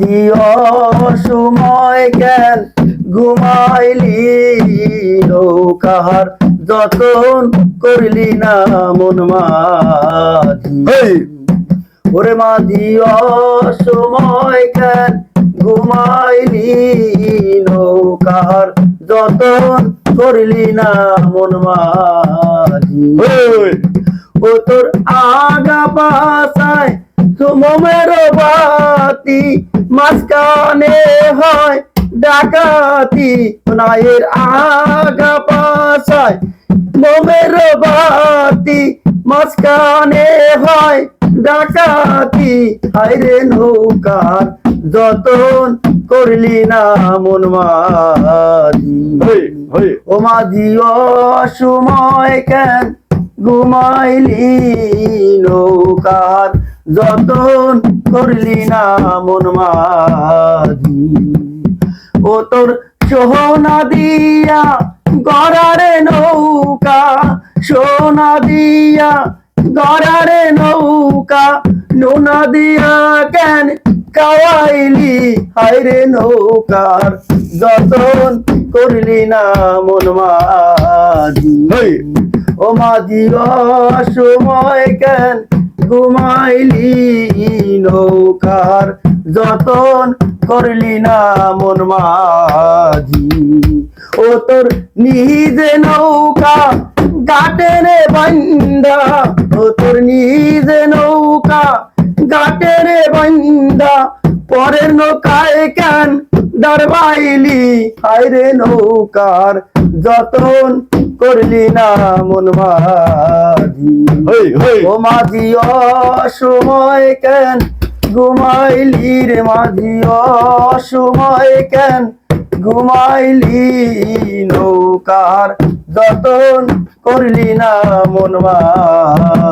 মাঝি অসময় কেন ঘুমাইলি নৌকার যতন করলি না মন মাঝি। ওরে মাঝি অসময় কেন ঘুমাইলি নৌকার যতন করলি না মন মাঝি। ও তোর আগা পাশায় মোমের বাতি মাঝখানে হয় ডাকাতি। নায়ের আগা পাশায় মোমের বাতি মাঝখানে হয় ডাকাতি। হায়রে নৌকার যতন করলি না মন মাঝি। ও মাঝি অসময় কেন ঘুমাইলি নৌকার যতন করলি না মন মাঝি। ও তোর সোনা দিয়া গড়ারে নৌকা, সোনা দিয়া গড়ারে নৌকা, নোনা দিয়া কেন কাওয়াইলি। হায়রে নৌকার যতন করলি না মন মাঝি। ও মাঝি অসময় কেন ঘুমাইলি নৌকার যতন করলি না মন মাঝি। ও তোর নিজে নৌকা ঘাটের বান্দা, ও তোর নিজে নৌকা ঘাটের বান্দা, পরের নৌকায় কেন দাঁড়াইলি। হায়রে নৌকার যতন করলি না মন মাঝি। ও মাঝি অসময় কেন ঘুমাইলি রে মাঝি অসময় কেন ঘুমাইলি নৌকার যতন করলি না মন মাঝি।